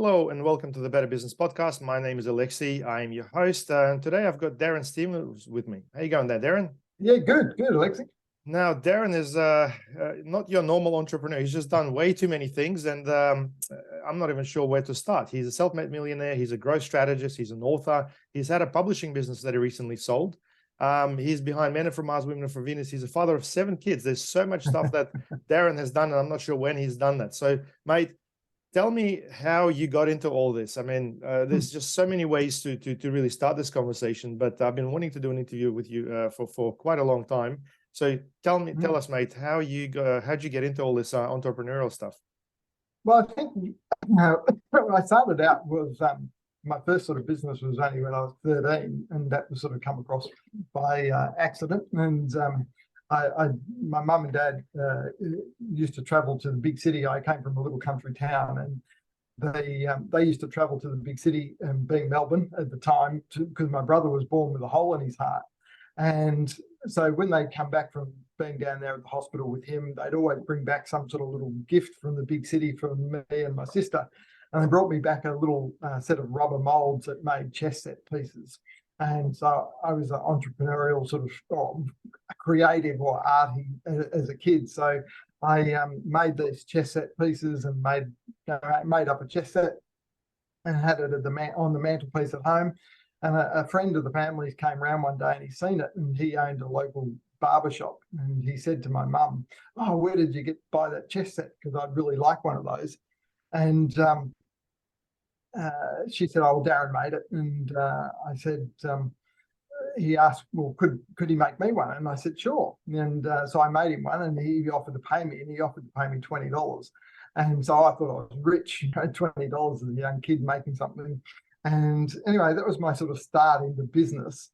Hello and welcome to the Better Business Podcast. My name is Alexi. I am your host, and today I've got Darren Stephens with me. How you going there, Darren? Yeah, good, Alexi. Now, Darren is not your normal entrepreneur. He's just done way too many things, and I'm not even sure where to start. He's a self-made millionaire. He's a growth strategist. He's an author. He's had a publishing business that he recently sold. He's behind Men Are From Mars, Women Are From Venus. He's a father of 7 kids. There's so much stuff that Darren has done, and I'm not sure when he's done that. So, mate, tell me how you got into all this. I mean, there's just so many ways to really start this conversation, but I've been wanting to do an interview with you for quite a long time. So tell us, mate, how'd you get into all this entrepreneurial stuff? Well, I think when I started out was my first sort of business was only when I was 13, and that was sort of come across by accident. And my mum and dad used to travel to the big city. I came from a little country town, and they used to travel to the big city, being Melbourne at the time, because my brother was born with a hole in his heart. And so when they'd come back from being down there at the hospital with him, they'd always bring back some sort of little gift from the big city for me and my sister. And they brought me back a little set of rubber molds that made chess set pieces. And so I was an entrepreneurial sort of creative or arty as a kid. So I made these chess set pieces and made up a chess set and had it on the mantelpiece at home. And a friend of the family's came around one day and he's seen it, and he owned a local barber shop. And he said to my mum, "Oh, where did you buy that chess set? Because I'd really like one of those." And she said, "Oh, well, Darren made it." And I said, he asked, "Well, could he make me one?" And I said, "Sure." And so I made him one, and he offered to pay me, and he offered to pay me $20. And so I thought I was rich, $20 as a young kid making something. And anyway, that was my sort of start into business.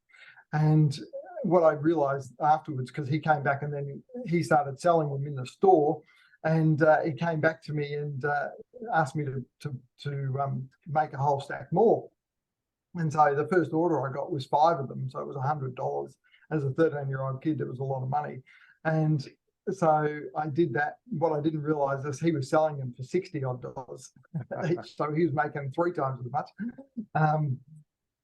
And what I realized afterwards, because he came back and then he started selling them in the store, and he came back to me and asked me to make a whole stack more. And so the first order I got was 5 of them. So it was $100. As a 13-year-old kid, that was a lot of money. And so I did that. What I didn't realize is he was selling them for $60 each. So he was making 3 times as much.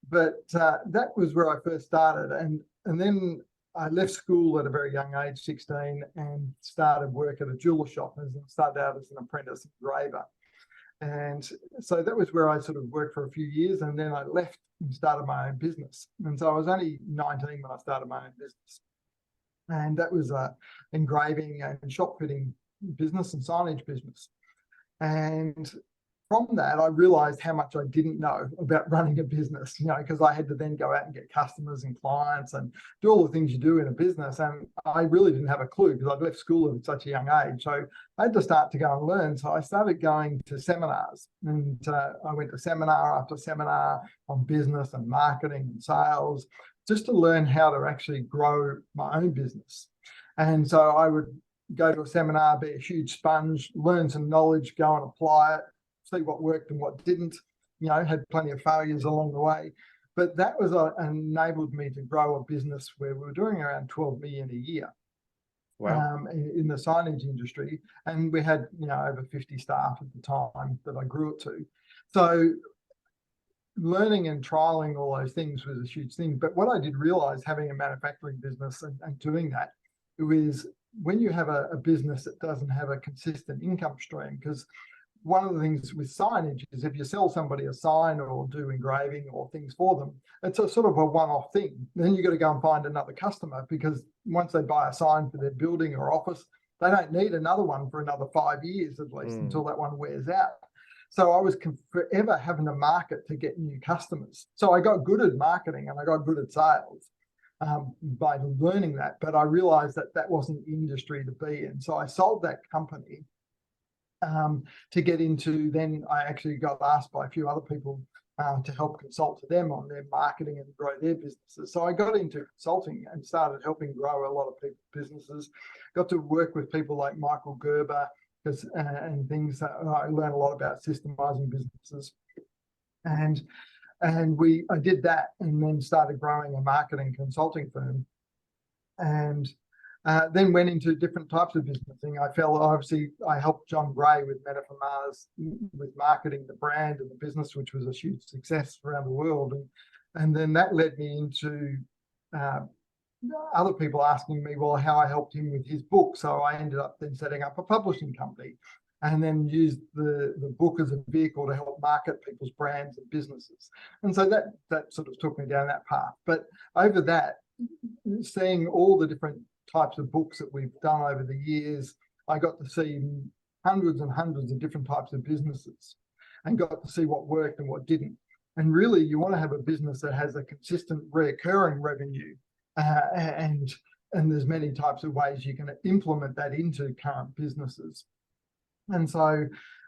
But that was where I first started. And then I left school at a very young age, 16, and started work at a jeweler shop, and started out as an apprentice engraver. And so that was where I sort of worked for a few years, and then I left and started my own business. And so I was only 19 when I started my own business. And that was a engraving and shop fitting business and signage business. And from that, I realized how much I didn't know about running a business, because I had to then go out and get customers and clients and do all the things you do in a business. And I really didn't have a clue because I'd left school at such a young age. So I had to start to go and learn. So I started going to seminars, and I went to seminar after seminar on business and marketing and sales, just to learn how to actually grow my own business. And so I would go to a seminar, be a huge sponge, learn some knowledge, go and apply it, see what worked and what didn't, had plenty of failures along the way. But that was enabled me to grow a business where we were doing around 12 million a year. Wow. In the signage industry. And we had, over 50 staff at the time that I grew it to. So learning and trialing all those things was a huge thing. But what I did realize, having a manufacturing business and doing that, was when you have a business that doesn't have a consistent income stream, because one of the things with signage is if you sell somebody a sign or do engraving or things for them, it's a sort of a one-off thing. Then you've got to go and find another customer, because once they buy a sign for their building or office, they don't need another one for another 5 years at least until that one wears out. So I was forever having to market to get new customers. So I got good at marketing and I got good at sales by learning that. But I realized that that wasn't the industry to be in. So I sold that company to get into. Then I actually got asked by a few other people to help consult to them on their marketing and grow their businesses. So I got into consulting and started helping grow a lot of people's businesses. Got to work with people like Michael Gerber and things. I learned a lot about systemizing businesses, and I did that, and then started growing a marketing consulting firm. And Then went into different types of businessing. I helped John Gray with Men Are From Mars with marketing the brand and the business, which was a huge success around the world. And then that led me into other people asking me, well, how I helped him with his book. So I ended up then setting up a publishing company and then used the book as a vehicle to help market people's brands and businesses. And so that sort of took me down that path. But over that, seeing all the different types of books that we've done over the years, I got to see hundreds and hundreds of different types of businesses and got to see what worked and what didn't. And really, you want to have a business that has a consistent recurring revenue, and there's many types of ways you can implement that into current businesses. And so,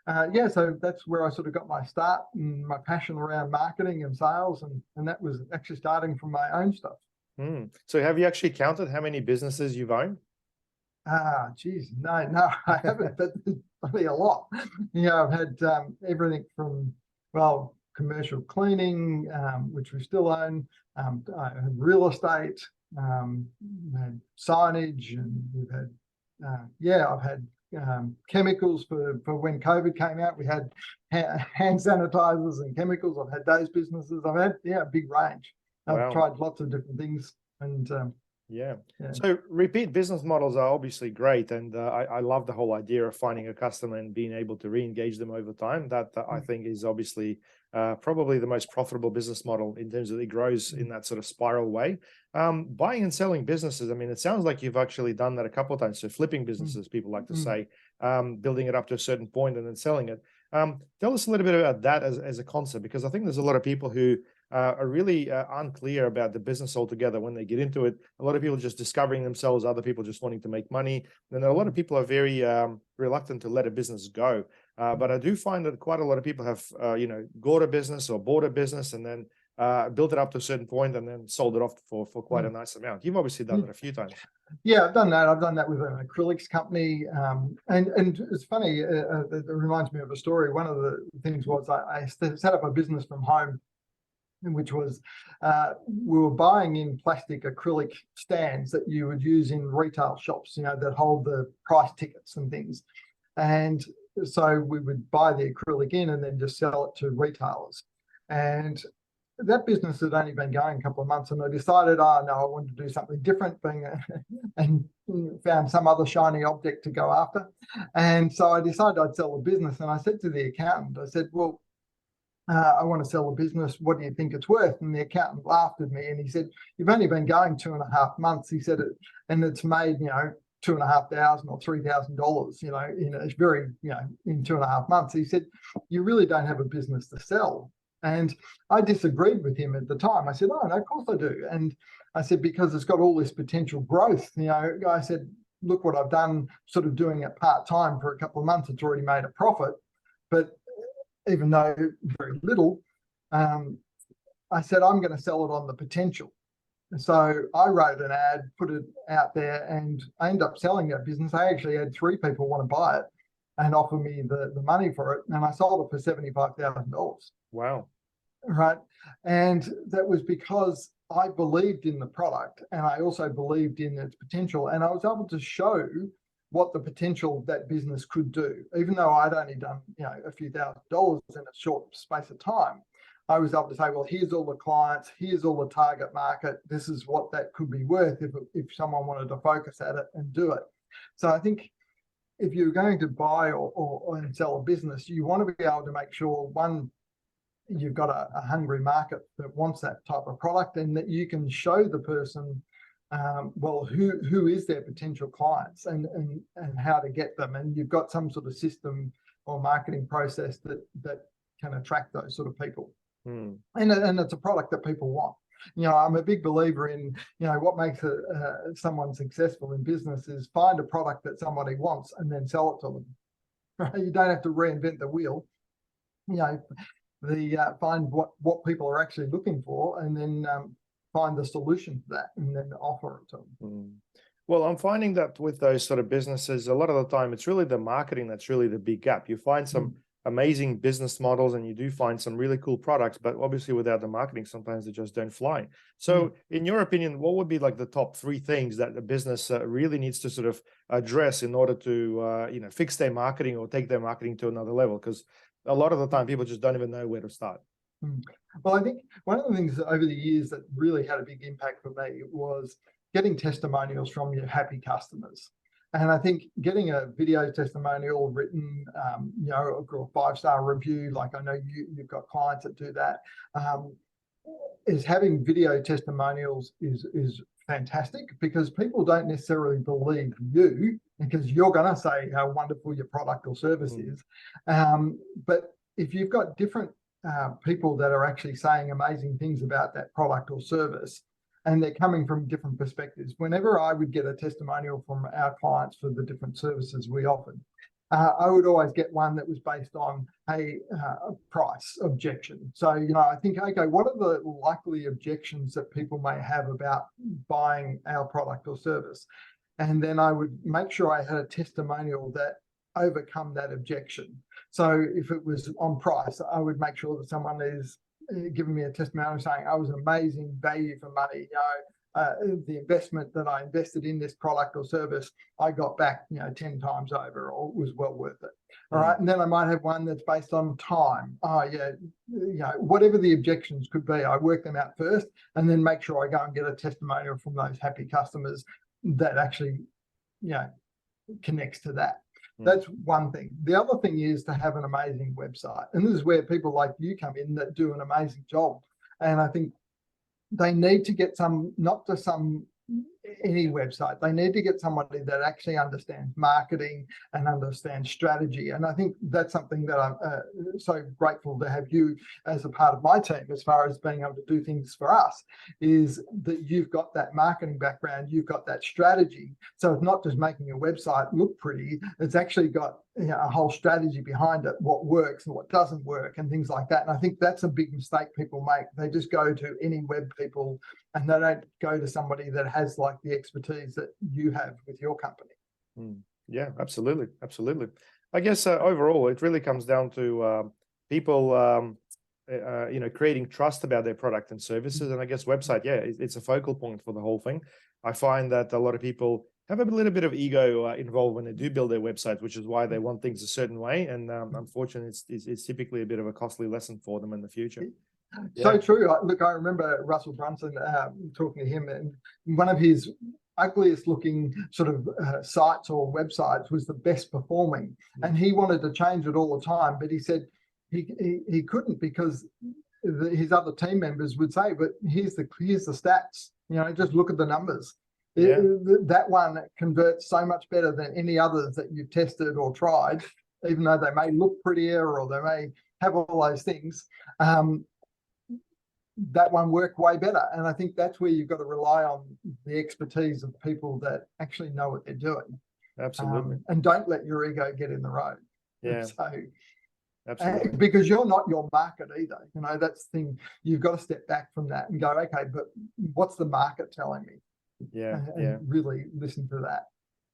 so that's where I sort of got my start and my passion around marketing and sales, and that was actually starting from my own stuff. So have you actually counted how many businesses you've owned? Geez, no, I haven't, but probably a lot. I've had everything from, well, commercial cleaning, which we still own, I had real estate, had signage, and we've had, I've had chemicals for when COVID came out. We had hand sanitizers and chemicals. I've had those businesses. I've had, a big range. I've tried lots of different things, and So repeat business models are obviously great, and I love the whole idea of finding a customer and being able to re-engage them over time. That I think is obviously probably the most profitable business model in terms of it grows in that sort of spiral way. Buying and selling businesses, I mean, it sounds like you've actually done that a couple of times. So flipping businesses, people like to say, building it up to a certain point and then selling it. Tell us a little bit about that as a concept, because I think there's a lot of people who are really unclear about the business altogether when they get into it. A lot of people just discovering themselves, other people just wanting to make money. And a lot of people are very reluctant to let a business go. But I do find that quite a lot of people have, got a business or bought a business and then built it up to a certain point and then sold it off for quite a nice amount. You've obviously done that a few times. Yeah, I've done that. I've done that with an acrylics company. And it's funny, it reminds me of a story. One of the things was I set up a business from home, which was we were buying in plastic acrylic stands that you would use in retail shops, that hold the price tickets and things. And so we would buy the acrylic in and then just sell it to retailers. And that business had only been going a couple of months, and I decided, I wanted to do something different, and found some other shiny object to go after. And so I decided I'd sell the business. And I said to the accountant, I said, well, I want to sell the business. What do you think it's worth? And the accountant laughed at me and he said, you've only been going 2.5 months. He said, and it's made, $2,500 or $3,000, it's very, in 2.5 months. He said, you really don't have a business to sell. And I disagreed with him at the time. I said, oh, no, of course I do. And I said, because it's got all this potential growth. I said, look what I've done, sort of doing it part-time for a couple of months. It's already made a profit. But even though very little, I said, I'm going to sell it on the potential. So I wrote an ad, put it out there, and I ended up selling that business. I actually had 3 people want to buy it and offer me the money for it. And I sold it for $75,000. Wow. Right. And that was because I believed in the product, and I also believed in its potential. And I was able to show what the potential of that business could do. Even though I'd only done, a few $1,000s in a short space of time, I was able to say, well, here's all the clients, here's all the target market. This is what that could be worth if someone wanted to focus at it and do it. So I think if you're going to buy or sell a business, you want to be able to make sure, one, you've got a hungry market that wants that type of product, and that you can show the person, who is their potential clients and how to get them. And you've got some sort of system or marketing process that can attract those sort of people. And it's a product that people want. I'm a big believer in, what makes someone successful in business is find a product that somebody wants and then sell it to them. Right? You don't have to reinvent the wheel. Find what people are actually looking for, and then find the solution to that and then offer it to them. Well, I'm finding that with those sort of businesses, a lot of the time, it's really the marketing that's really the big gap. You find some amazing business models and you do find some really cool products, but obviously without the marketing, sometimes they just don't fly. So in your opinion, what would be like the top 3 things that the business really needs to sort of address in order to, fix their marketing or take their marketing to another level? Because a lot of the time people just don't even know where to start. Well, I think one of the things over the years that really had a big impact for me was getting testimonials from your happy customers. And I think getting a video testimonial written, or a 5-star review, like I know you've got clients that do that, is having video testimonials is fantastic, because people don't necessarily believe you because you're going to say how wonderful your product or service is. But if you've got different people that are actually saying amazing things about that product or service, and they're coming from different perspectives. Whenever I would get a testimonial from our clients for the different services we offered, I would always get one that was based on a price objection. So, I think, okay, what are the likely objections that people may have about buying our product or service? And then I would make sure I had a testimonial that overcome that objection. So if it was on price, I would make sure that someone is giving me a testimonial saying I was amazing value for money. The investment that I invested in this product or service, I got back 10 times over, or was well worth it. All right. And then I might have one that's based on time. Whatever the objections could be, I work them out first and then make sure I go and get a testimonial from those happy customers that actually connects to that. That's one thing. The other thing is to have an amazing website. And this is where people like you come in that do an amazing job. And I think they need to get not just any website. They need to get somebody that actually understands marketing and understands strategy. And I think that's something that I'm so grateful to have you as a part of my team, as far as being able to do things for us, is that you've got that marketing background, you've got that strategy. So it's not just making a website look pretty, it's actually got a whole strategy behind it, what works and what doesn't work and things like that. And I think that's a big mistake people make. They just go to any web people and they don't go to somebody that has like the expertise that you have with your company. Yeah, absolutely. Absolutely. I guess overall, it really comes down to people, creating trust about their product and services. And I guess website, it's a focal point for the whole thing. I find that a lot of people have a little bit of ego involved when they do build their website, which is why they want things a certain way. And unfortunately, it's typically a bit of a costly lesson for them in the future. So true. Look, I remember Russell Brunson talking to him, and one of his ugliest looking sort of sites or websites was the best performing, and he wanted to change it all the time, but he said he couldn't, because his other team members would say, but here's the stats, just look at the numbers. That one converts so much better than any others that you've tested or tried, even though they may look prettier or they may have all those things. That one worked way better. And I think that's where you've got to rely on the expertise of people that actually know what they're doing. Absolutely. And don't let your ego get in the road. Yeah. So, absolutely. Because you're not your market either. That's the thing. You've got to step back from that and go, okay, but what's the market telling me? And really listen to that.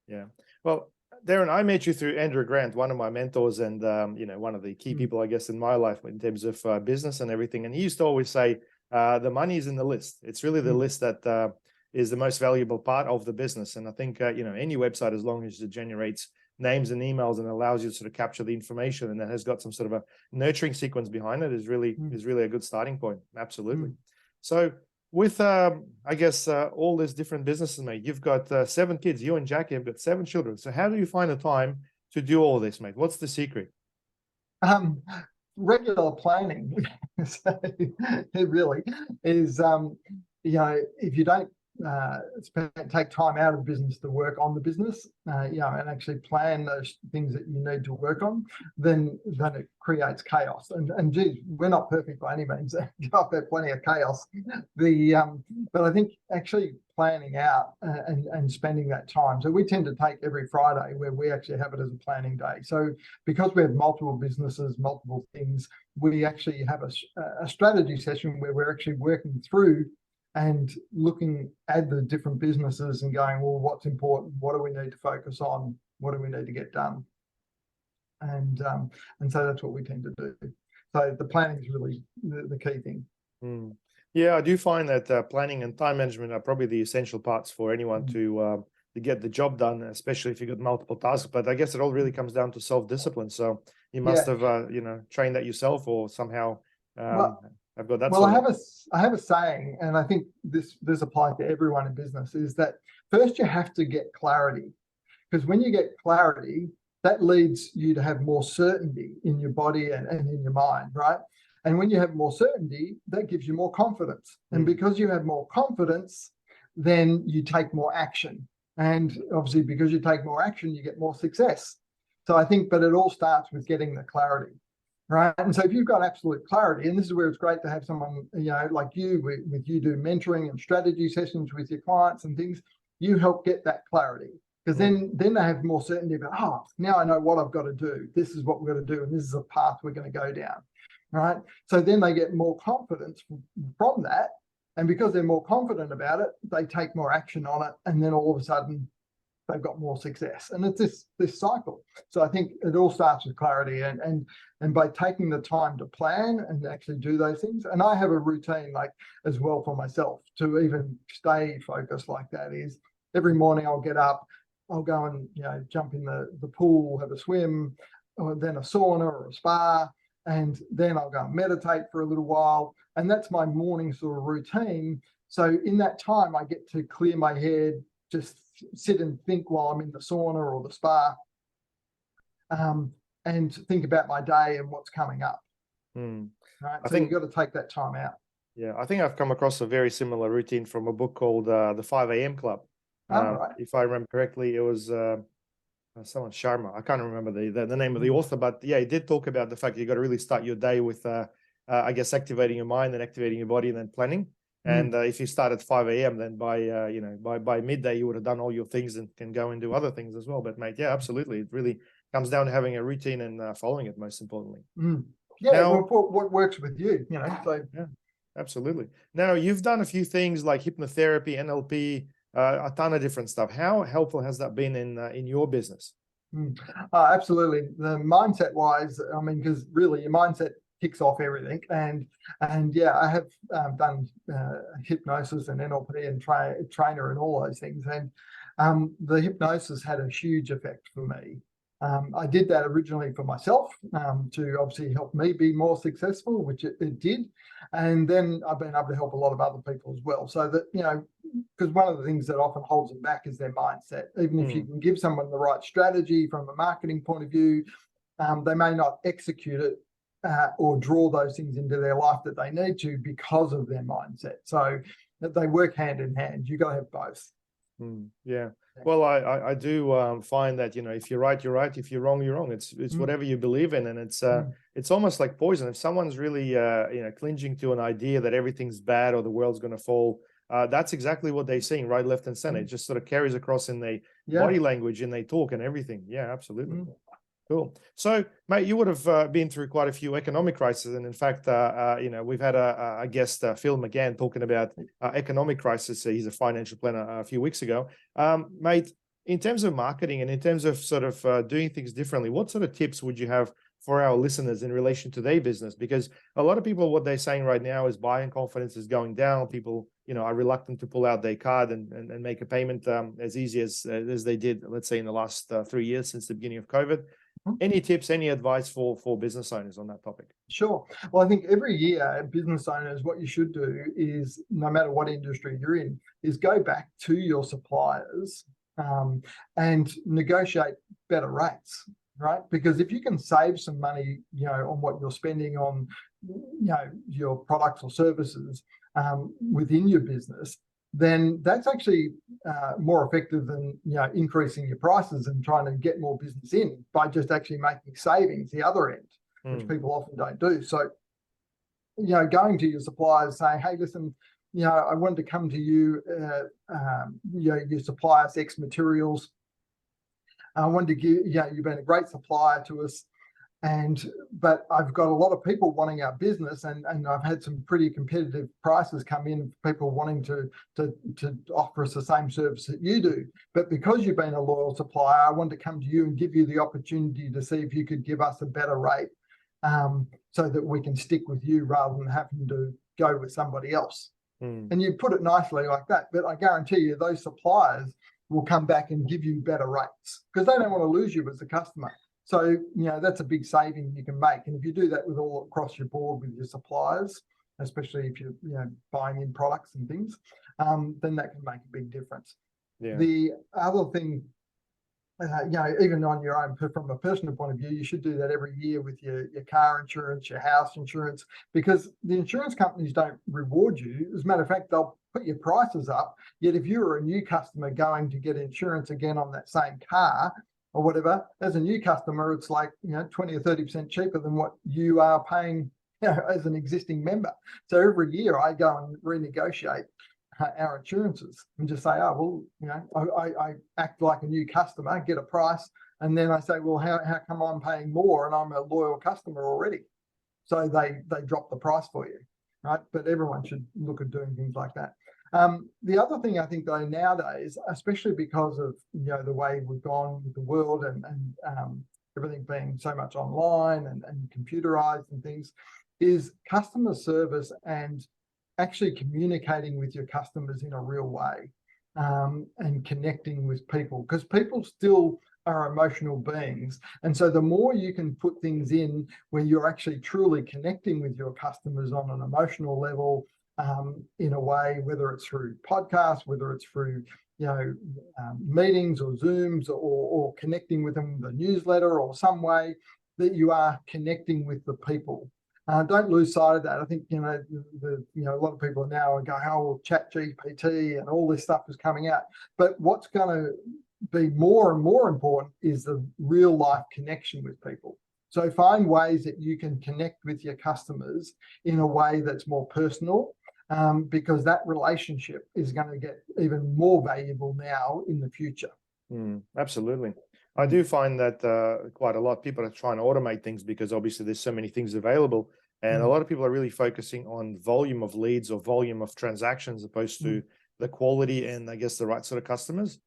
Yeah. Well, Darren, I met you through Andrew Grant, one of my mentors and, one of the key people, I guess, in my life in terms of business and everything. And he used to always say, the money is in the list. It's really the list that is the most valuable part of the business. And I think, any website, as long as it generates names and emails and allows you to sort of capture the information and that has got some sort of a nurturing sequence behind it, is really a good starting point. Absolutely. So with, all these different businesses, mate, you've got 7 kids. You and Jackie have got 7 children. So how do you find the time to do all this, mate? What's the secret? Regular planning. So it really is, if you don't take time out of business to work on the business, and actually plan those things that you need to work on, then it creates chaos. And geez, we're not perfect by any means. I've had plenty of chaos. But I think actually planning out and spending that time. So we tend to take every Friday where we actually have it as a planning day. So because we have multiple businesses, multiple things, we actually have a strategy session where we're actually working through and looking at the different businesses and going, well, what's important? What do we need to focus on? What do we need to get done? and so that's what we tend to do. So the planning is really the key thing. Yeah, I do find that planning and time management are probably the essential parts for anyone to get the job done, especially if you've got multiple tasks. But I guess it all really comes down to self-discipline. So you must have, trained that yourself, or somehow I've got that. Well, I have a saying, and I think this applies to everyone in business, is that first you have to get clarity, because when you get clarity, that leads you to have more certainty in your body and in your mind, right? And when you have more certainty, that gives you more confidence. And because you have more confidence, then you take more action. And obviously, because you take more action, you get more success. So I think, but it all starts with getting the clarity, right? And so if you've got absolute clarity, and this is where it's great to have someone, like you, with you do mentoring and strategy sessions with your clients and things, you help get that clarity. Because then they have more certainty about, now I know what I've got to do. This is what we're going to do. And this is a path we're going to go down. Right. So then they get more confidence from that. And because they're more confident about it, they take more action on it. And then all of a sudden they've got more success. And it's this cycle. So I think it all starts with clarity and by taking the time to plan and actually do those things. And I have a routine as well for myself to even stay focused like that is every morning I'll get up, I'll go and, jump in the pool, have a swim, or then a sauna or a spa. And then I'll go and meditate for a little while. And that's my morning sort of routine. So in that time, I get to clear my head, just sit and think while I'm in the sauna or the spa, and think about my day and what's coming up. Right? I think you've got to take that time out. Yeah, I think I've come across a very similar routine from a book called The 5 a.m. Club. Right. If I remember correctly, it was... someone Sharma. I can't remember the name of the author, but yeah, he did talk about the fact you got to really start your day with, I guess, activating your mind and activating your body and then planning. And if you start at 5 a.m., then by midday you would have done all your things and can go and do other things as well. But mate, yeah, absolutely, it really comes down to having a routine and following it, most importantly. Yeah, now, what works with you, So yeah, absolutely. Now you've done a few things like hypnotherapy, NLP. A ton of different stuff. How helpful has that been in your business? Absolutely. The mindset wise, because really your mindset kicks off everything. And yeah, I have done hypnosis and NLP and trainer and all those things. And the hypnosis had a huge effect for me. I did that originally for myself to obviously help me be more successful, which it did. And then I've been able to help a lot of other people as well. So that, because one of the things that often holds them back is their mindset. Even if you can give someone the right strategy from a marketing point of view, they may not execute it or draw those things into their life that they need to because of their mindset. So they work hand in hand. You've got to have both. Yeah. Well, I do find that, if you're right, you're right. If you're wrong, you're wrong. It's whatever you believe in. And it's almost like poison. If someone's really, clinging to an idea that everything's bad or the world's going to fall, that's exactly what they're saying, right, left and center. It just sort of carries across in their body language and they talk and everything. Yeah, absolutely. Cool. So, mate, you would have been through quite a few economic crises. And in fact, we've had a guest, Phil McGann, talking about economic crisis. He's a financial planner a few weeks ago. Mate, in terms of marketing and in terms of sort of doing things differently, what sort of tips would you have for our listeners in relation to their business? Because a lot of people, what they're saying right now is buying confidence is going down. People, are reluctant to pull out their card and make a payment as easy as they did, let's say, in the last 3 years since the beginning of COVID. Any tips, any advice for business owners on that topic? Sure. Well, I think every year, business owners, what you should do is, no matter what industry you're in, is go back to your suppliers and negotiate better rates, right? Because if you can save some money, on what you're spending on, your products or services within your business, then that's actually more effective than increasing your prices and trying to get more business in by just actually making savings the other end, which people often don't do. So, going to your suppliers saying, hey, listen, I wanted to come to you, you supply us X materials. I wanted to give, you've been a great supplier to us. But I've got a lot of people wanting our business, and I've had some pretty competitive prices come in, people wanting to offer us the same service that you do. But because you've been a loyal supplier, I want to come to you and give you the opportunity to see if you could give us a better rate, so that we can stick with you rather than having to go with somebody else. And you put it nicely like that, but I guarantee you those suppliers will come back and give you better rates because they don't want to lose you as a customer. So, that's a big saving you can make. And if you do that with all across your board with your suppliers, especially if you're, buying in products and things, then that can make a big difference. Yeah. The other thing, even on your own, from a personal point of view, you should do that every year with your car insurance, your house insurance, because the insurance companies don't reward you. As a matter of fact, they'll put your prices up. Yet if you're a new customer going to get insurance again on that same car or whatever, as a new customer, it's like 20 or 30% cheaper than what you are paying as an existing member. So every year I go and renegotiate our insurances and just say, I act like a new customer, get a price, and then I say, well, how come I'm paying more and I'm a loyal customer already? So they drop the price for you, right? But everyone should look at doing things like that. The other thing I think though nowadays, especially because of the way we've gone with the world and everything being so much online and computerized and things, is customer service and actually communicating with your customers in a real way, and connecting with people, because people still are emotional beings. And so the more you can put things in where you're actually truly connecting with your customers on an emotional level, in a way, whether it's through podcasts, whether it's through meetings or Zooms, or connecting with them with a newsletter or some way that you are connecting with the people. Don't lose sight of that. I think a lot of people now are going, oh, well, Chat GPT and all this stuff is coming out. But what's going to be more and more important is the real life connection with people. So find ways that you can connect with your customers in a way that's more personal, because that relationship is going to get even more valuable now in the future. Absolutely. I do find that quite a lot. People are trying to automate things because obviously there's so many things available. And a lot of people are really focusing on volume of leads or volume of transactions, as opposed to the quality and I guess the right sort of customers.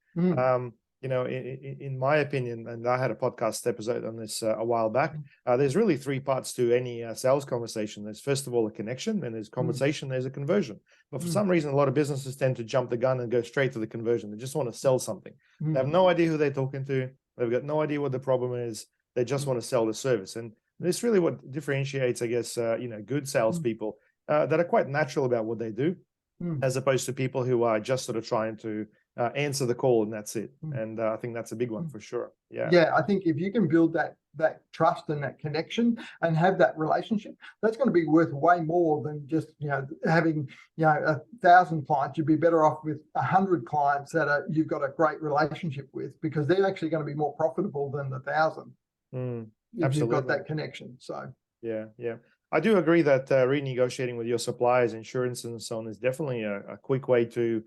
In my opinion, and I had a podcast episode on this a while back, there's really three parts to any sales conversation. There's first of all a connection, then there's conversation, there's a conversion. But for some reason, a lot of businesses tend to jump the gun and go straight to the conversion. They just want to sell something. They have no idea who they're talking to. They've got no idea what the problem is. They just want to sell the service. And this is really what differentiates, I guess, good salespeople that are quite natural about what they do, as opposed to people who are just sort of trying to answer the call and that's it. And I think that's a big one for sure. Yeah, I think if you can build that trust and that connection and have that relationship, that's going to be worth way more than just having 1,000 clients. You'd be better off with 100 clients that you've got a great relationship with, because they're actually going to be more profitable than the 1,000 if you've got that connection. So yeah, I do agree that renegotiating with your suppliers, insurance and so on, is definitely a quick way to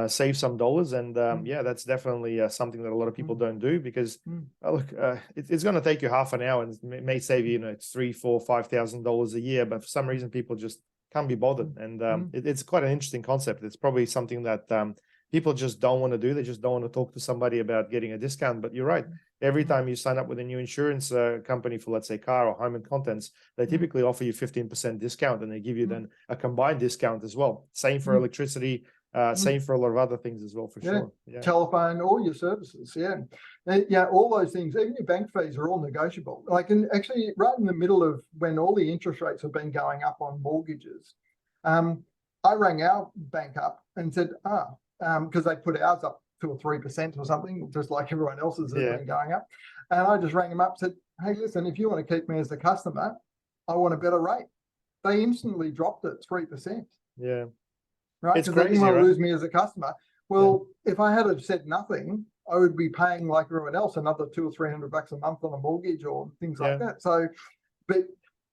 save some dollars. And that's definitely something that a lot of people don't do, because it's going to take you half an hour and it may save you, it's $3,000, $4,000, $5,000 a year, but for some reason people just can't be bothered. And it's quite an interesting concept. It's probably something that people just don't want to do. They just don't want to talk to somebody about getting a discount. But you're right. Every time you sign up with a new insurance company for, let's say, car or home and contents, they typically offer you 15% discount, and they give you then a combined discount as well. Same for electricity. Same for a lot of other things as well, for sure. Yeah. Telephone, all your services. All those things, even your bank fees are all negotiable. Like, and actually right in the middle of when all the interest rates have been going up on mortgages, I rang our bank up and said, because they put ours up 2 or 3% or something, just like everyone else's has been going up. And I just rang them up and said, hey, listen, if you want to keep me as a customer, I want a better rate. They instantly dropped it 3%. Yeah. Right? Because they didn't want to lose me as a customer. Well, if I had said nothing, I would be paying like everyone else another $200 or $300 a month on a mortgage or things like that. So, but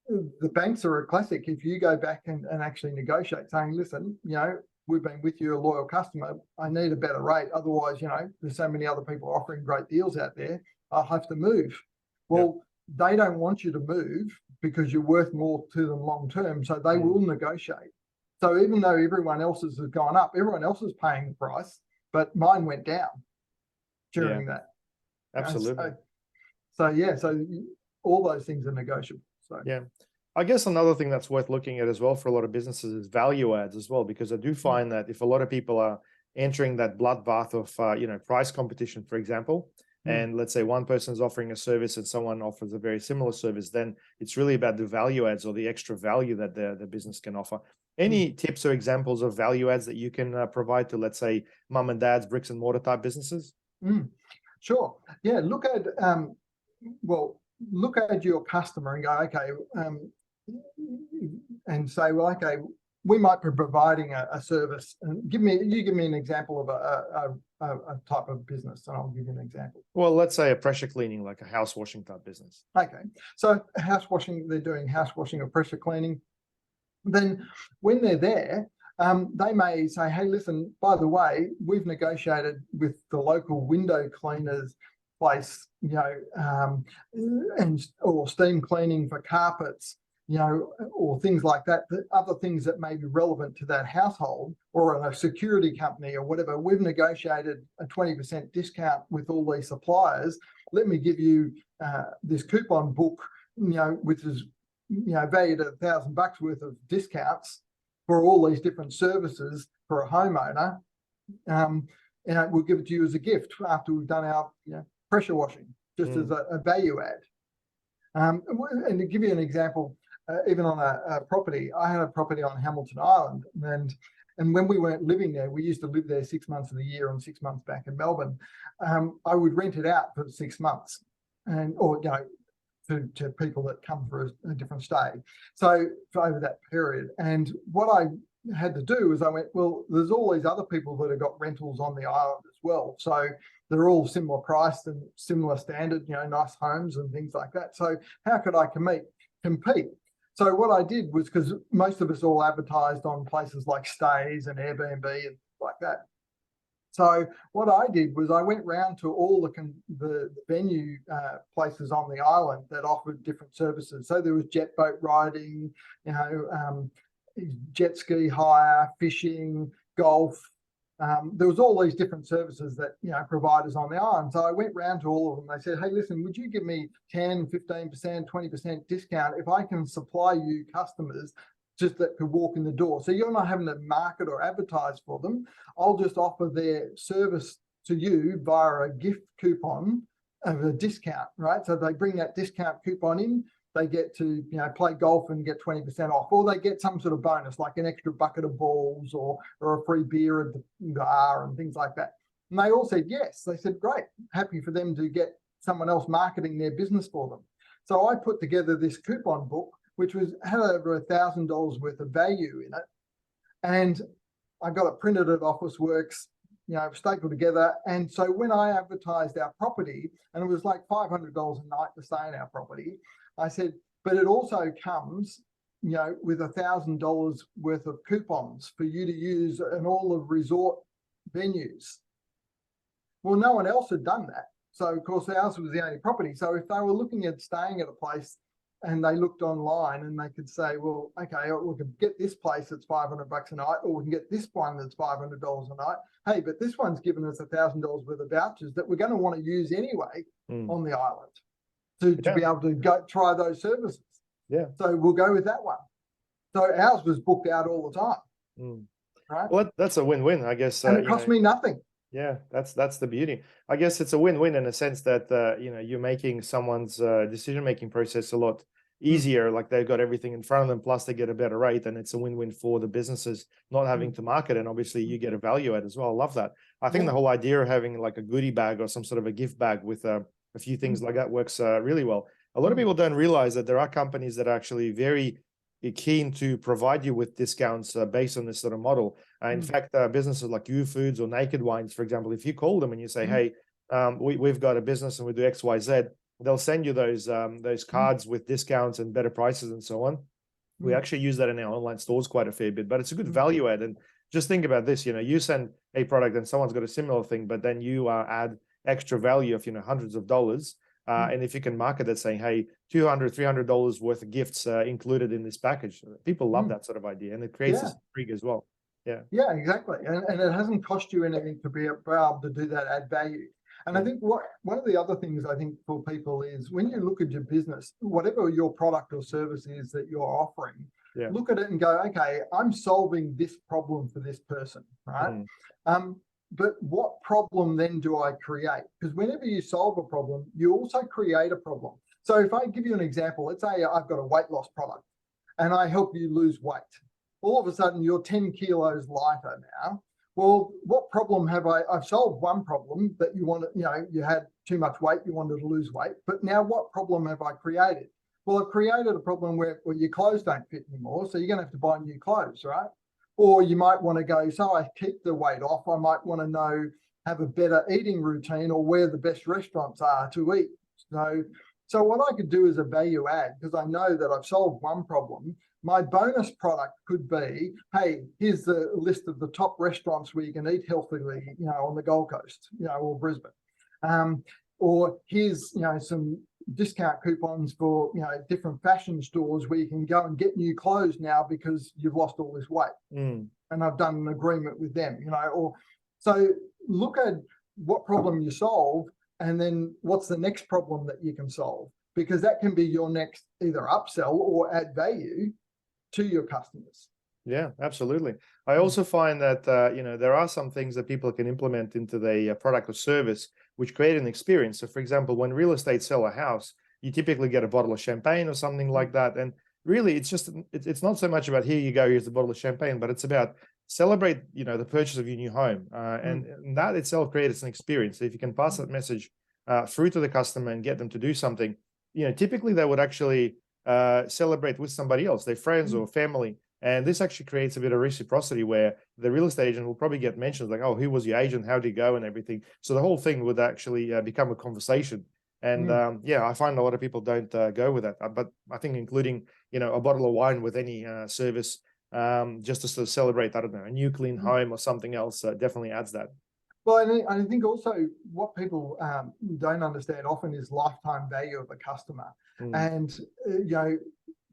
the banks are a classic. If you go back and actually negotiate, saying, listen, we've been with you, a loyal customer, I need a better rate. Otherwise, there's so many other people offering great deals out there, I'll have to move. Well, they don't want you to move because you're worth more to them long term. So they will negotiate. So even though everyone else's has gone up, everyone else is paying the price, but mine went down during that. Absolutely. So all those things are negotiable. So yeah. I guess another thing that's worth looking at as well for a lot of businesses is value adds as well, because I do find that if a lot of people are entering that bloodbath of, price competition, for example, and let's say one person is offering a service and someone offers a very similar service, then it's really about the value adds or the extra value that the business can offer. Any tips or examples of value adds that you can provide to, let's say, mum and dad's bricks and mortar type businesses? Sure. Yeah. Look at your customer and go, okay, and say, well, okay, we might be providing a service. And give me an example of a type of business, and I'll give you an example. Well, let's say a pressure cleaning, like a house washing type business. Okay, so house washing, they're doing house washing or pressure cleaning. Then when they're there, they may say, hey, listen, by the way, we've negotiated with the local window cleaners place, or steam cleaning for carpets, or things like that, other things that may be relevant to that household, or a security company or whatever. We've negotiated a 20% discount with all these suppliers. Let me give you this coupon book, which is, valued at $1,000 worth of discounts for all these different services for a homeowner. And we'll give it to you as a gift after we've done our pressure washing, just as a value add. And to give you an example, even on a property, I had a property on Hamilton Island, and when we weren't living there, we used to live there 6 months of the year and 6 months back in Melbourne. I would rent it out for 6 months, to people that come for a different stay. So for over that period, and what I had to do is I went, well, there's all these other people that have got rentals on the island as well. So they're all similar priced and similar standard, nice homes and things like that. So how could I compete? So what I did was, because most of us all advertised on places like Stays and Airbnb and like that. So what I did was I went round to all the venue places on the island that offered different services. So there was jet boat riding, jet ski hire, fishing, golf. There was all these different services that, providers on the island. So I went round to all of them. They said, hey, listen, would you give me 10, 15%, 20% discount if I can supply you customers just that could walk in the door? So you're not having to market or advertise for them. I'll just offer their service to you via a gift coupon of a discount, right? So they bring that discount coupon in, they get to play golf and get 20% off, or they get some sort of bonus like an extra bucket of balls or a free beer at the bar and things like that. And they all said yes. They said, great, happy for them to get someone else marketing their business for them. So I put together this coupon book, which had over $1,000 worth of value in it. And I got it printed at Officeworks, stapled together. And so when I advertised our property, and it was like $500 a night to stay in our property, I said, but it also comes, with $1,000 worth of coupons for you to use in all of resort venues. Well, no one else had done that. So of course ours was the only property. So if they were looking at staying at a place and they looked online and they could say, well, okay, we could get this place that's $500 a night, or we can get this one that's $500 a night. Hey, but this one's given us $1,000 worth of vouchers that we're going to want to use anyway on the island to be able to go try those services. Yeah. So we'll go with that one. So ours was booked out all the time. Right. Well, that's a win-win, I guess. And it cost me nothing. Yeah, that's the beauty. I guess it's a win-win in a sense that you're making someone's decision-making process a lot easier. Like they've got everything in front of them, plus they get a better rate, and it's a win-win for the businesses not having to market, and obviously you get a value add as well. I love that. I think the whole idea of having like a goodie bag or some sort of a gift bag with a few things like that works really well. A lot of people don't realize that there are companies that are actually very keen to provide you with discounts based on this sort of model. In fact, businesses like U-Foods or Naked Wines, for example, if you call them and you say, hey, we've got a business and we do XYZ, they'll send you those cards with discounts and better prices and so on. We actually use that in our online stores quite a fair bit, but it's a good value add. And just think about this, you send a product and someone's got a similar thing, but then you add extra value of, hundreds of dollars. And if you can market that saying, hey, $200, $300 worth of gifts included in this package, people love that sort of idea, and it creates this intrigue as well. Yeah, exactly. And it hasn't cost you anything to be able to do that, add value. And I think one of the other things I think for people is when you look at your business, whatever your product or service is that you're offering, look at it and go, okay, I'm solving this problem for this person, right? But what problem then do I create? Because whenever you solve a problem, you also create a problem. So if I give you an example, let's say I've got a weight loss product and I help you lose weight. All of a sudden you're 10 kilos lighter now. Well, what problem have I've solved one problem that you wanted, you had too much weight, you wanted to lose weight, but now what problem have I created? Well, I've created a problem where your clothes don't fit anymore, so you're going to have to buy new clothes, right? Or you might want to go, so I keep the weight off, I might want to have a better eating routine or where the best restaurants are to eat. So what I could do as a value add, because I know that I've solved one problem, my bonus product could be, hey, here's the list of the top restaurants where you can eat healthily, on the Gold Coast, or Brisbane. Or here's, some discount coupons for, different fashion stores where you can go and get new clothes now because you've lost all this weight. And I've done an agreement with them, or so look at what problem you solve and then what's the next problem that you can solve, because that can be your next either upsell or add value to your customers. Yeah, absolutely. I also find that, there are some things that people can implement into the product or service, which create an experience. So for example, when real estate sell a house, you typically get a bottle of champagne or something like that. And really, it's not so much about here you go, here's the bottle of champagne, but it's about celebrate, the purchase of your new home. And that itself creates an experience. So if you can pass that message through to the customer and get them to do something, typically they would actually celebrate with somebody else, their friends or family. And this actually creates a bit of reciprocity where the real estate agent will probably get mentioned like, oh, who was your agent? How did you go? And everything. So the whole thing would actually become a conversation. And I find a lot of people don't go with that. But I think including, a bottle of wine with any service, just to sort of celebrate, I don't know, a new clean home or something else definitely adds that. Well, I think also what people don't understand often is lifetime value of a customer. And,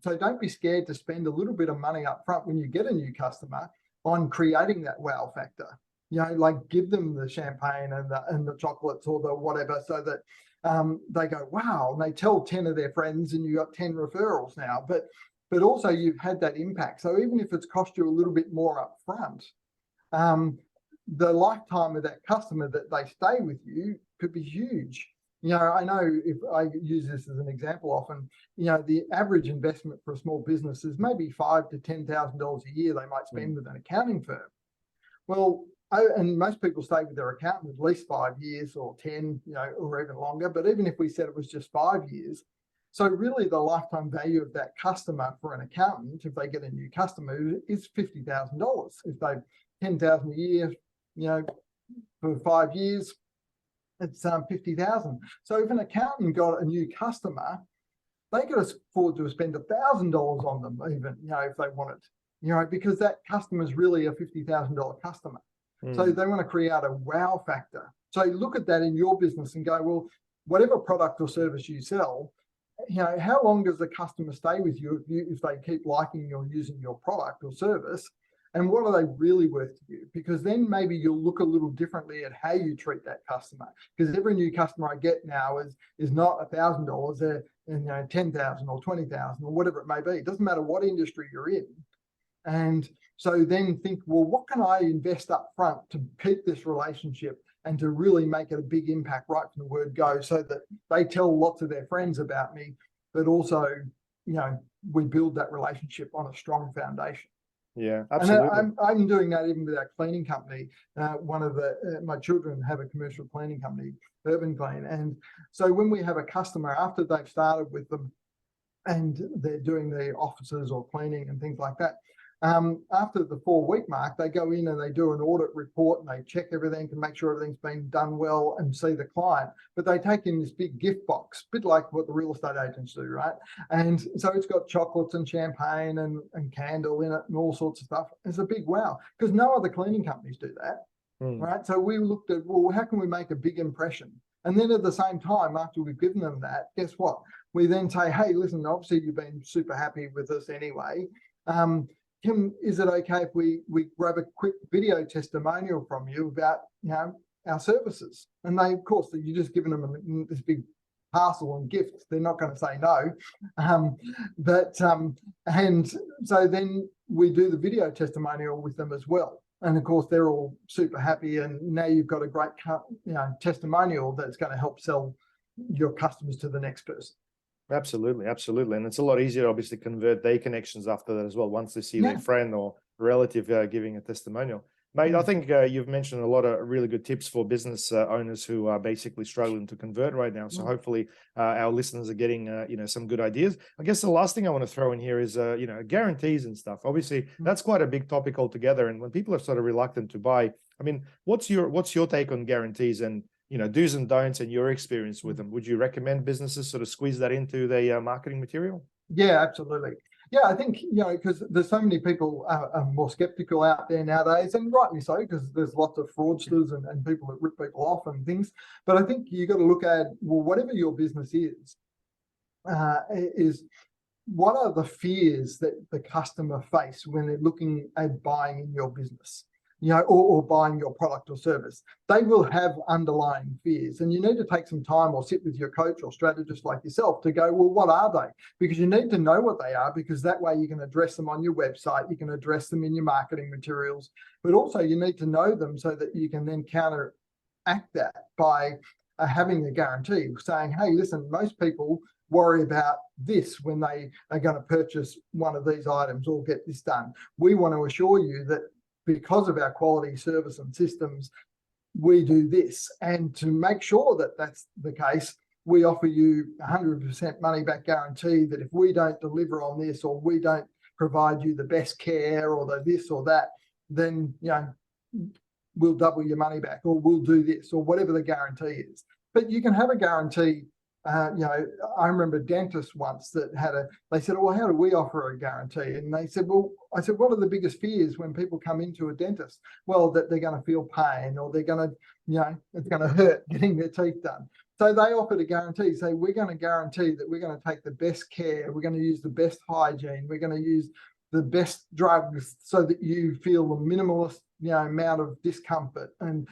so don't be scared to spend a little bit of money up front when you get a new customer on creating that wow factor. Like give them the champagne and the chocolates or the whatever, so that they go, wow, and they tell 10 of their friends and you got 10 referrals now. But also you've had that impact. So even if it's cost you a little bit more up front, the lifetime of that customer that they stay with you could be huge. I know if I use this as an example often, the average investment for a small business is maybe $5,000 to $10,000 a year they might spend with an accounting firm. Well, and most people stay with their accountant at least 5 years or 10, or even longer. But even if we said it was just 5 years, so really the lifetime value of that customer for an accountant, if they get a new customer, is $50,000. If they $10,000 a year, for 5 years, it's $50,000. So if an accountant got a new customer, they could afford to spend $1,000 on them, even if they wanted, because that customer is really a $50,000 customer. So they want to create a wow factor. So look at that in your business and go, well, whatever product or service you sell, how long does the customer stay with you if they keep liking or using your product or service? And what are they really worth to you? Because then maybe you'll look a little differently at how you treat that customer. Because every new customer I get now is not $1,000, they're $10,000 or $20,000 or whatever it may be. It doesn't matter what industry you're in. And so then think, well, what can I invest up front to keep this relationship and to really make it a big impact right from the word go, so that they tell lots of their friends about me, but also, we build that relationship on a strong foundation. Yeah, absolutely. And I'm doing that even with our cleaning company. One of my children have a commercial cleaning company, Urban Clean. And so when we have a customer, after they've started with them and they're doing the offices or cleaning and things like that, after the 4-week mark, they go in and they do an audit report and they check everything and make sure everything's been done well and see the client. But they take in this big gift box, a bit like what the real estate agents do, right? And so it's got chocolates and champagne and candle in it and all sorts of stuff. It's a big wow, because no other cleaning companies do that, right? So we looked at, well, how can we make a big impression? And then at the same time, after we've given them that, guess what? We then say, hey, listen, obviously you've been super happy with us anyway. Is it okay if we grab a quick video testimonial from you about, our services? And they, of course, you're just giving them this big parcel and gift. They're not going to say no. And so then we do the video testimonial with them as well. And of course, they're all super happy. And now you've got a great, testimonial that's going to help sell your customers to the next person. Absolutely. And it's a lot easier to obviously convert their connections after that as well, once they see their friend or relative giving a testimonial. Mate, I think you've mentioned a lot of really good tips for business owners who are basically struggling to convert right now. So hopefully our listeners are getting, some good ideas. I guess the last thing I want to throw in here is, guarantees and stuff. Obviously, that's quite a big topic altogether. And when people are sort of reluctant to buy, I mean, what's your take on guarantees and, do's and don'ts and your experience with them? Would you recommend businesses sort of squeeze that into their marketing material? Yeah, absolutely. Yeah, I think, because there's so many people are more skeptical out there nowadays, and rightly so, because there's lots of fraudsters and people that rip people off and things. But I think you got to look at, well, whatever your business is what are the fears that the customer face when they're looking at buying in your business? Or buying your product or service. They will have underlying fears, and you need to take some time or sit with your coach or strategist like yourself to go, well, what are they? Because you need to know what they are, because that way you can address them on your website, you can address them in your marketing materials, but also you need to know them so that you can then counteract that by having a guarantee, saying, hey, listen, most people worry about this when they are going to purchase one of these items or get this done. We want to assure you that because of our quality, service and systems, we do this. And to make sure that that's the case, we offer you 100% money back guarantee that if we don't deliver on this, or we don't provide you the best care or the this or that, then, we'll double your money back, or we'll do this, or whatever the guarantee is. But you can have a guarantee. I remember dentists once that they said, well, how do we offer a guarantee? And they said, I said, what are the biggest fears when people come into a dentist? Well, that they're going to feel pain, or they're going to, it's going to hurt getting their teeth done. So they offered a guarantee, say, we're going to guarantee that we're going to take the best care, we're going to use the best hygiene, we're going to use the best drugs so that you feel the minimalist, amount of discomfort and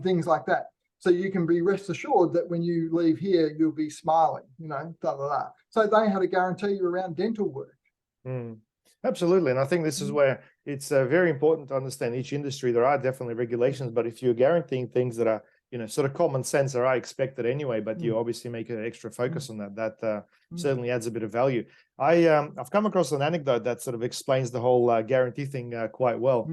things like that. So you can be rest assured that when you leave here, you'll be smiling, So they had a guarantee around dental work. Absolutely. And I think this is where it's very important to understand each industry. There are definitely regulations, but if you're guaranteeing things that are, sort of common sense or are expected anyway, but you obviously make an extra focus on that certainly adds a bit of value. I've come across an anecdote that sort of explains the whole guarantee thing quite well.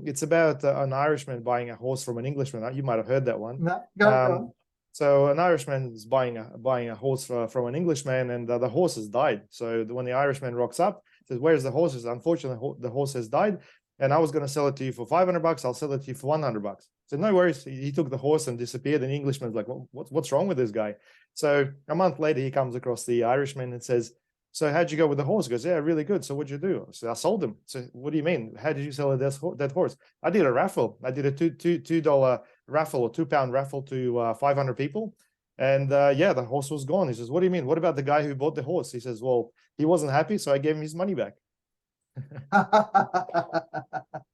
It's about an Irishman buying a horse from an Englishman. You might have heard that one. No, So an Irishman is buying a horse from an Englishman, and the horse has died. So when the Irishman rocks up, says, "Where's the horse?" Unfortunately, the horse has died, and I was going to sell it to you for $500. I'll sell it to you for $100. So no worries. He took the horse and disappeared. And the Englishman's like, well, what's wrong with this guy? So a month later, he comes across the Irishman and says, "So how'd you go with the horse?" He goes, "Yeah, really good. So what'd you do?" So I sold him. So what do you mean? How did you sell that horse? I did a raffle. I did a $2 raffle or £2 raffle to 500 people. And the horse was gone. He says, "What do you mean? What about the guy who bought the horse?" He says, "Well, he wasn't happy, so I gave him his money back."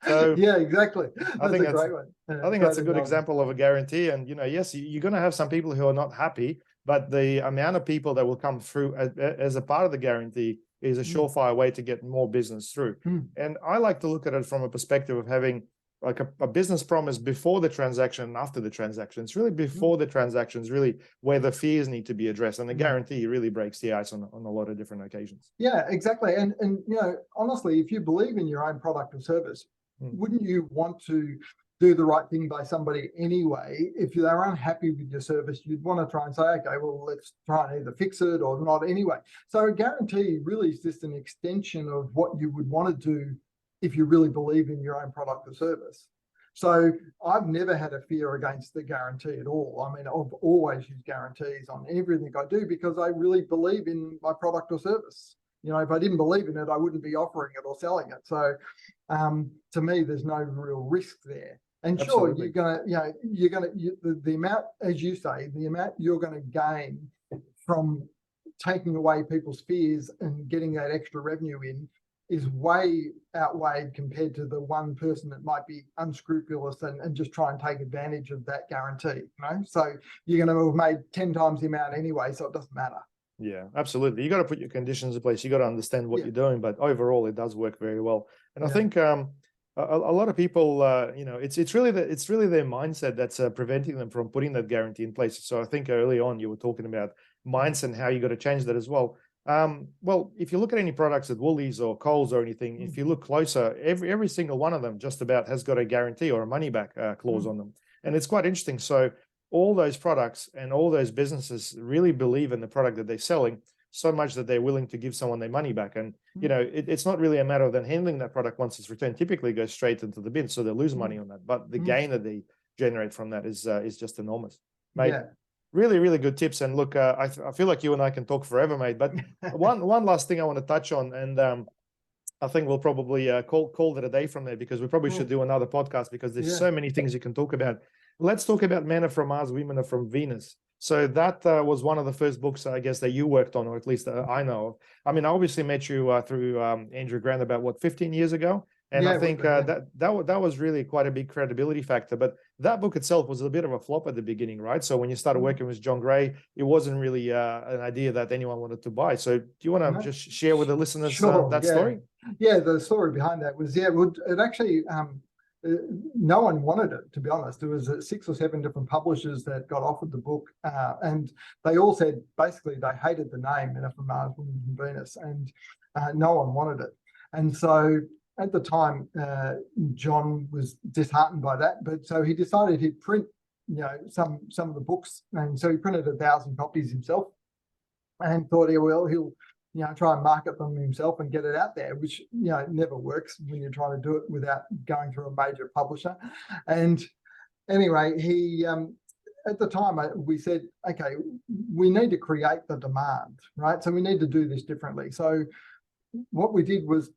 So yeah, exactly. I think that's a great one. I think that's a good example of a guarantee. And yes, you're going to have some people who are not happy, but the amount of people that will come through as a part of the guarantee is a surefire way to get more business through. And I like to look at it from a perspective of having like a business promise before the transaction and after the transaction. It's really before the transaction is really where the fears need to be addressed, and the guarantee really breaks the ice on a lot of different occasions. Yeah, exactly. And honestly, if you believe in your own product or service, wouldn't you want to do the right thing by somebody anyway? If they're unhappy with your service, you'd want to try and say, okay, well, let's try and either fix it or not anyway. So a guarantee really is just an extension of what you would want to do if you really believe in your own product or service. So I've never had a fear against the guarantee at all. I mean, I've always used guarantees on everything I do because I really believe in my product or service. If I didn't believe in it, I wouldn't be offering it or selling it. So to me, there's no real risk there. And sure, Absolutely. the amount, as you say, the amount you're going to gain from taking away people's fears and getting that extra revenue in is way outweighed compared to the one person that might be unscrupulous and just try and take advantage of that guarantee. So you're going to have made 10 times the amount anyway, so it doesn't matter. Yeah, absolutely. You got to put your conditions in place. You got to understand what you're doing, but overall, it does work very well. And I think a lot of people, it's really their mindset that's preventing them from putting that guarantee in place. So I think early on you were talking about mindset and how you got to change that as well. Well, if you look at any products at Woolies or Coles or anything, if you look closer, every single one of them just about has got a guarantee or a money back clause on them, and it's quite interesting. So all those products and all those businesses really believe in the product that they're selling so much that they're willing to give someone their money back. And, it's not really a matter of them handling that product once it's returned. Typically goes straight into the bin. So they lose money on that. But the gain that they generate from that is just enormous. Mate, really, really good tips. And look, I feel like you and I can talk forever, mate. But one last thing I want to touch on, and I think we'll probably call it a day from there, because we probably should do another podcast, because there's so many things you can talk about. Let's talk about Men Are From Mars, Women Are From Venus. So that was one of the first books, I guess, that you worked on, or at least I know of. I mean, I obviously met you through Andrew Grant about 15 years ago. And I think that was really quite a big credibility factor. But that book itself was a bit of a flop at the beginning, right? So when you started working with John Gray, it wasn't really an idea that anyone wanted to buy. So do you want to just share with the listeners that story? Yeah, the story behind that was, it actually, no one wanted it, to be honest. There was 6 or 7 different publishers that got offered the book, and they all said basically they hated the name Men Are From Mars, Women Are From Venus, and no one wanted it. And so at the time, John was disheartened by that, but so he decided he'd print, some of the books, and so he printed 1,000 copies himself, and thought he'll try and market them himself and get it out there, which never works when you're trying to do it without going through a major publisher. And anyway, he at the time we said, okay, we need to create the demand, right? So we need to do this differently. So what we did was,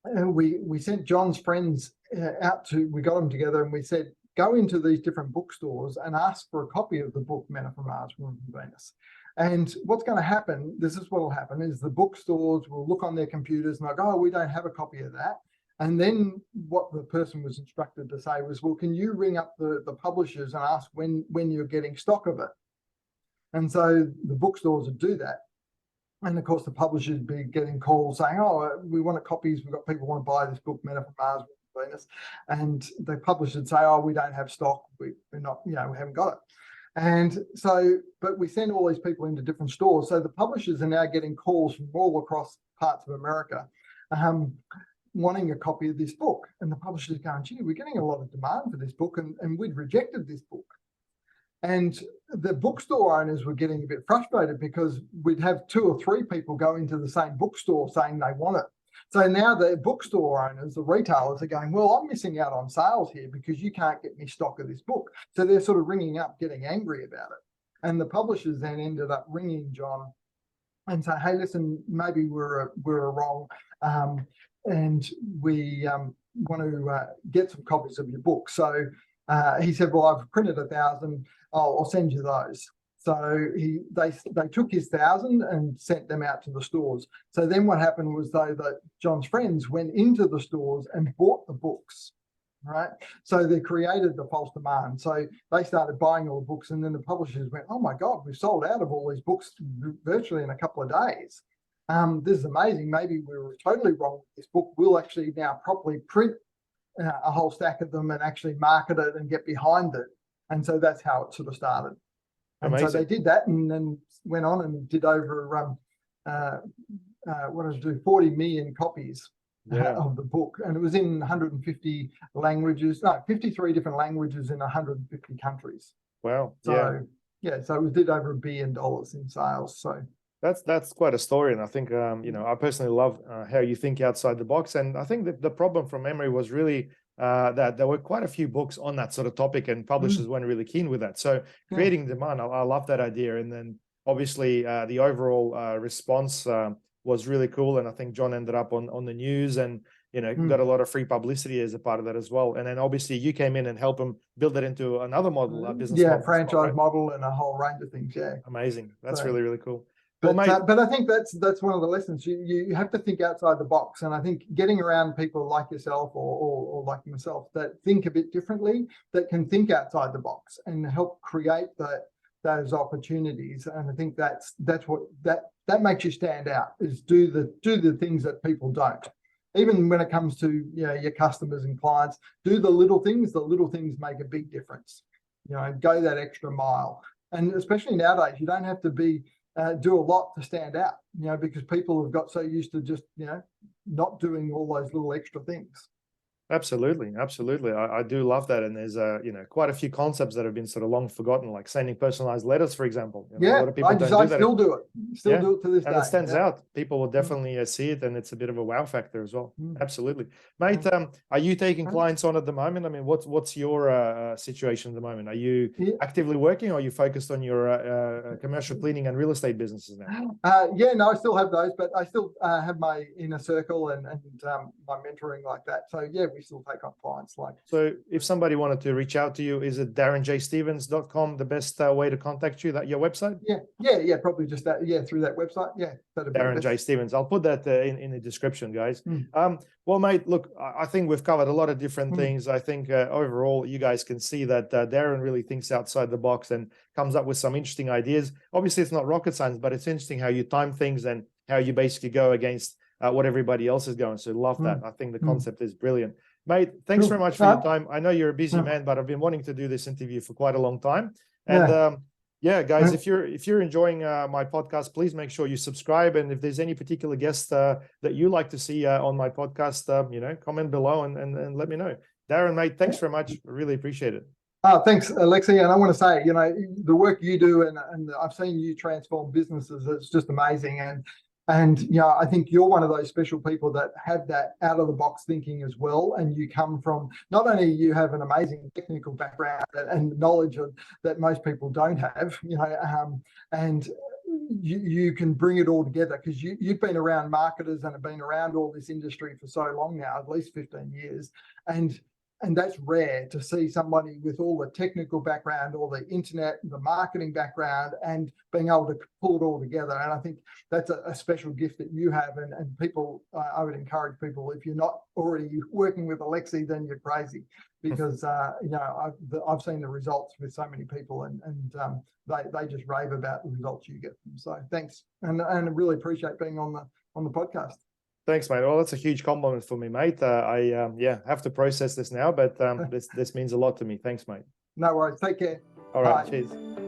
we sent John's friends we got them together, and we said, go into these different bookstores and ask for a copy of the book Men Are From Mars, Women Are From Venus. And what's going to happen, this is what will happen, is the bookstores will look on their computers and go, oh, we don't have a copy of that. And then what the person was instructed to say was, well, can you ring up the publishers and ask when you're getting stock of it? And so the bookstores would do that. And of course, the publishers would be getting calls saying, oh, we want copies. We've got people who want to buy this book, Men Are From Mars, Women Are From Venus. And the publishers would say, oh, we don't have stock. We're not, we haven't got it. And so, but we send all these people into different stores. So the publishers are now getting calls from all across parts of America wanting a copy of this book. And the publishers are going, gee, we're getting a lot of demand for this book, and we'd rejected this book. And the bookstore owners were getting a bit frustrated, because we'd have 2 or 3 people go into the same bookstore saying they want it. So now the bookstore owners, the retailers, are going, well, I'm missing out on sales here because you can't get me stock of this book. So they're sort of ringing up, getting angry about it. And the publishers then ended up ringing John and say, hey, listen, maybe we're wrong, and we want to get some copies of your book. So he said, well, I've printed 1,000. I'll send you those. So they took his 1,000 and sent them out to the stores. So then what happened was, though, that John's friends went into the stores and bought the books, right? So they created the false demand. So they started buying all the books, and then the publishers went, oh my God, we've sold out of all these books virtually in a couple of days. This is amazing. Maybe we were totally wrong with this book. We'll actually now properly print a whole stack of them and actually market it and get behind it. And so that's how it sort of started. And amazing. So they did that, and then went on and did over 40 million copies of the book. And it was in 150 languages, 53 different languages in 150 countries. Wow. So so it did over $1 billion in sales. So that's quite a story. And I think, I personally love how you think outside the box. And I think that the problem from memory was really that there were quite a few books on that sort of topic, and publishers weren't really keen with that. So creating demand, I love that idea. And then obviously the overall response was really cool. And I think John ended up on the news, and got a lot of free publicity as a part of that as well. And then obviously you came in and helped them build it into another model, a business model. Franchise model and a whole range of things. Yeah. Amazing. That's really, really cool. But, but I think that's one of the lessons. You have to think outside the box. And I think getting around people like yourself or like myself that think a bit differently, that can think outside the box and help create those opportunities. And I think that's what that makes you stand out, is do the things that people don't. Even when it comes to your customers and clients, do the little things. The little things make a big difference. Go that extra mile. And especially nowadays, you don't have to do a lot to stand out, because people have got so used to just, not doing all those little extra things. Absolutely. I do love that. And there's quite a few concepts that have been sort of long forgotten, like sending personalized letters, for example. A lot of people don't do that. Still do it. Still do it to this day. And it stands out. People will definitely see it, and it's a bit of a wow factor as well. Absolutely. Mate, are you taking clients on at the moment? I mean, what's your situation at the moment? Are you actively working, or are you focused on your commercial cleaning and real estate businesses now? No, I still have those, but I still have my inner circle and my mentoring like that. So we still take on clients like. So if somebody wanted to reach out to you, is it darrenjstephens.com the best way to contact you? That your website? Yeah, probably just that. Yeah, through that website. Yeah, Darren J. Stephens. I'll put that in the description, guys. Well, mate, look, I think we've covered a lot of different things. I think overall, you guys can see that Darren really thinks outside the box and comes up with some interesting ideas. Obviously, it's not rocket science, but it's interesting how you time things and how you basically go against what everybody else is going. So love that. I think the concept is brilliant. Mate, thanks very much for your time. I know you're a busy man, but I've been wanting to do this interview for quite a long time. And guys, if you're enjoying my podcast, please make sure you subscribe. And if there's any particular guests that you like to see on my podcast, comment below and let me know. Darren, mate, thanks very much. I really appreciate it. Thanks, Alexi. And I want to say, the work you do, and I've seen you transform businesses. It's just amazing. And I think you're one of those special people that have that out of the box thinking as well. And you come from, not only you have an amazing technical background and knowledge that most people don't have, and you can bring it all together, because you've been around marketers and have been around all this industry for so long now, at least 15 years. And that's rare to see somebody with all the technical background, all the internet, the marketing background, and being able to pull it all together. And I think that's a special gift that you have. And people, I would encourage people, if you're not already working with Alexi, then you're crazy, because I've seen the results with so many people, and they just rave about the results you get from them. So thanks, and I really appreciate being on the podcast. Thanks, mate. Well, that's a huge compliment for me, mate. I have to process this now, but this means a lot to me. Thanks, mate. No worries. Take care. All right. Bye. Cheers.